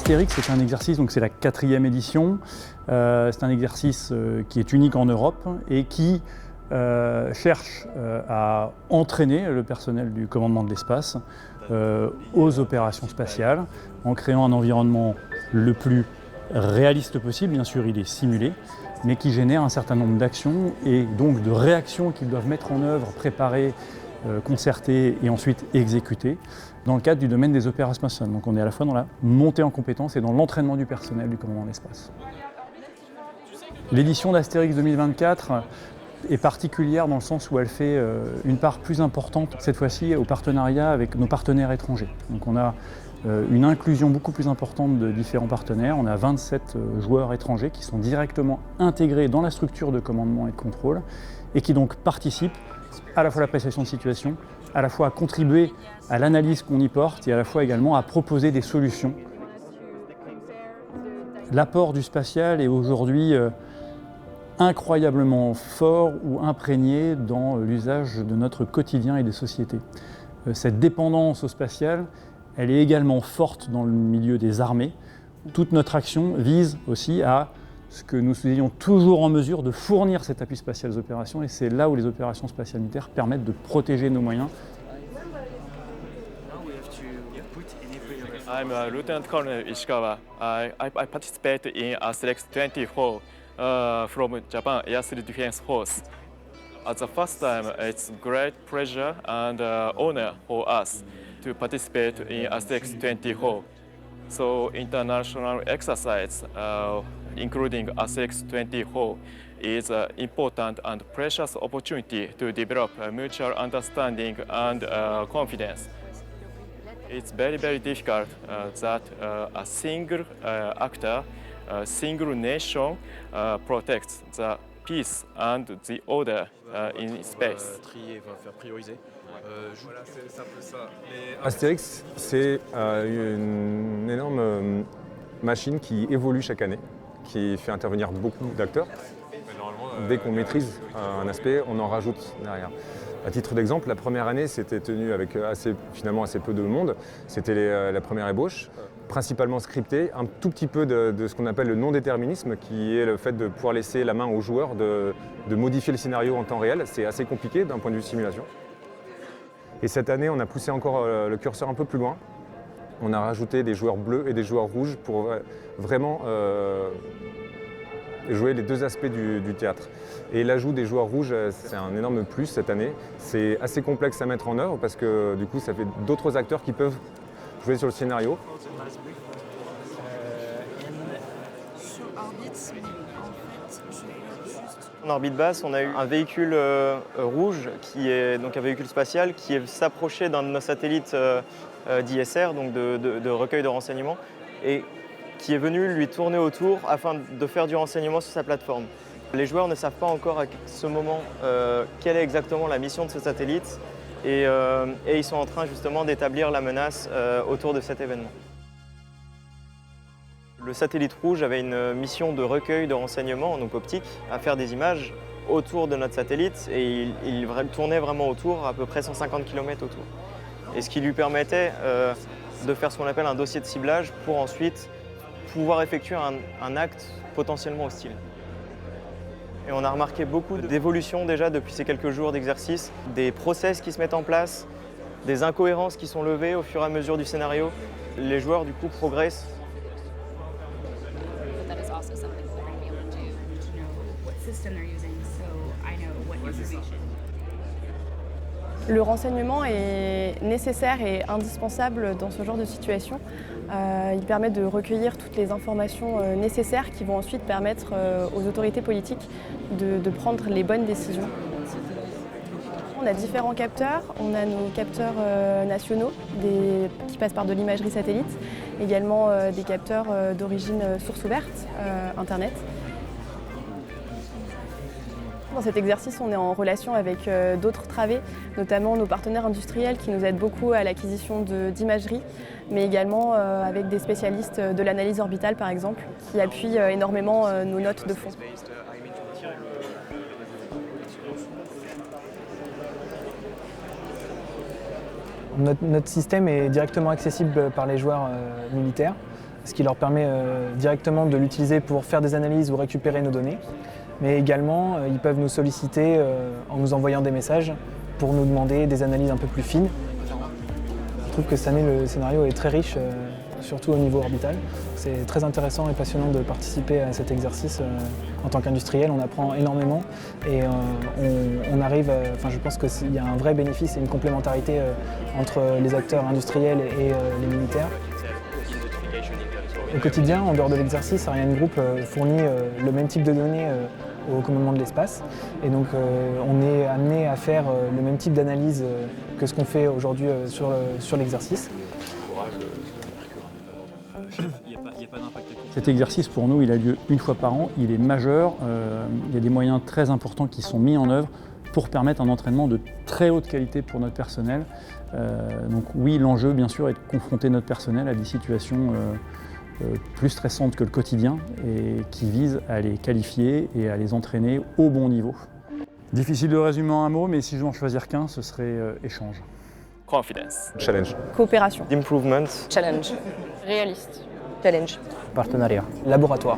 Astérix, c'est un exercice, donc c'est la 4e édition. C'est un exercice qui est unique en Europe et qui cherche à entraîner le personnel du commandement de l'espace aux opérations spatiales en créant un environnement le plus réaliste possible. Bien sûr, il est simulé, mais qui génère un certain nombre d'actions et donc de réactions qu'ils doivent mettre en œuvre, préparer, concerter et ensuite exécuter dans le cadre du domaine des opérations spatiales. Donc on est à la fois dans la montée en compétences et dans l'entraînement du personnel du commandement de l'espace. L'édition d'Astérix 2024 est particulière dans le sens où elle fait une part plus importante, cette fois-ci au partenariat avec nos partenaires étrangers. Donc on a une inclusion beaucoup plus importante de différents partenaires. On a 27 joueurs étrangers qui sont directement intégrés dans la structure de commandement et de contrôle et qui donc participent à la fois à l'appréciation de situation, à la fois à contribuer à l'analyse qu'on y porte et à la fois également à proposer des solutions. L'apport du spatial est aujourd'hui incroyablement fort ou imprégné dans l'usage de notre quotidien et des sociétés. Cette dépendance au spatial, elle est également forte dans le milieu des armées. Toute notre action vise aussi à ce que nous soyons toujours en mesure de fournir cet appui spatial aux opérations, et c'est là où les opérations spatiales militaires permettent de protéger nos moyens. I'm Lieutenant Colonel Ishikawa. I participate in Astérix 24 from Japan Air Defense Force. At the first time, it's great pleasure and honor for us to participate in Astérix 24. So international exercise, including Astérix 24, is an important and precious opportunity to develop a mutual understanding and confidence. It's very difficult that a single actor, a single nation protects the peace and the order in space. Astérix, c'est une énorme machine qui évolue chaque année, qui fait intervenir beaucoup d'acteurs. Dès qu'on maîtrise un aspect, on en rajoute derrière. À titre d'exemple, la première année s'était tenue avec finalement assez peu de monde. C'était la première ébauche, principalement scriptée, un tout petit peu de ce qu'on appelle le non-déterminisme, qui est le fait de pouvoir laisser la main aux joueurs de modifier le scénario en temps réel. C'est assez compliqué d'un point de vue simulation. Et cette année, on a poussé encore le curseur un peu plus loin. On a rajouté des joueurs bleus et des joueurs rouges pour vraiment jouer les deux aspects du théâtre. Et l'ajout des joueurs rouges, c'est un énorme plus cette année. C'est assez complexe à mettre en œuvre parce que du coup, ça fait d'autres acteurs qui peuvent jouer sur le scénario. En orbite basse, on a eu un véhicule rouge, qui est donc un véhicule spatial, qui s'approchait d'un de nos satellites d'ISR, donc de recueil de renseignements, et qui est venu lui tourner autour afin de faire du renseignement sur sa plateforme. Les joueurs ne savent pas encore à ce moment quelle est exactement la mission de ce satellite et ils sont en train justement d'établir la menace autour de cet événement. Le satellite rouge avait une mission de recueil de renseignements, donc optique, à faire des images autour de notre satellite et il tournait vraiment autour, à peu près 150 km autour. Et ce qui lui permettait de faire ce qu'on appelle un dossier de ciblage pour ensuite pouvoir effectuer un acte potentiellement hostile. Et on a remarqué beaucoup d'évolutions déjà depuis ces quelques jours d'exercice, des process qui se mettent en place, des incohérences qui sont levées au fur et à mesure du scénario. Les joueurs du coup progressent. Le renseignement est nécessaire et indispensable dans ce genre de situation. Il permet de recueillir toutes les informations nécessaires qui vont ensuite permettre aux autorités politiques de prendre les bonnes décisions. On a différents capteurs. On a nos capteurs nationaux qui passent par de l'imagerie satellite, également des capteurs d'origine source ouverte, Internet. Dans cet exercice, on est en relation avec d'autres travées, notamment nos partenaires industriels qui nous aident beaucoup à l'acquisition d'imagerie, mais également avec des spécialistes de l'analyse orbitale, par exemple, qui appuient énormément nos notes de fond. Notre système est directement accessible par les joueurs militaires. ce qui leur permet directement de l'utiliser pour faire des analyses ou récupérer nos données. Mais également, ils peuvent nous solliciter en nous envoyant des messages pour nous demander des analyses un peu plus fines. Je trouve que cette année, le scénario est très riche, surtout au niveau orbital. C'est très intéressant et passionnant de participer à cet exercice. En tant qu'industriel, on apprend énormément et on arrive, je pense qu'il y a un vrai bénéfice et une complémentarité entre les acteurs industriels et les militaires. Au quotidien, en dehors de l'exercice, Ariane Group fournit le même type de données au commandement de l'espace. Et donc on est amené à faire le même type d'analyse que ce qu'on fait aujourd'hui sur l'exercice. Cet exercice, pour nous, il a lieu une fois par an, il est majeur. Il y a des moyens très importants qui sont mis en œuvre pour permettre un entraînement de très haute qualité pour notre personnel. Donc oui, l'enjeu, bien sûr, est de confronter notre personnel à des situations plus stressantes que le quotidien et qui visent à les qualifier et à les entraîner au bon niveau. Difficile de résumer en un mot, mais si je dois en choisir qu'un, ce serait échange. Confidence. Challenge. Coopération. Improvement. Challenge. Réaliste. Challenge. Partenariat. Laboratoire.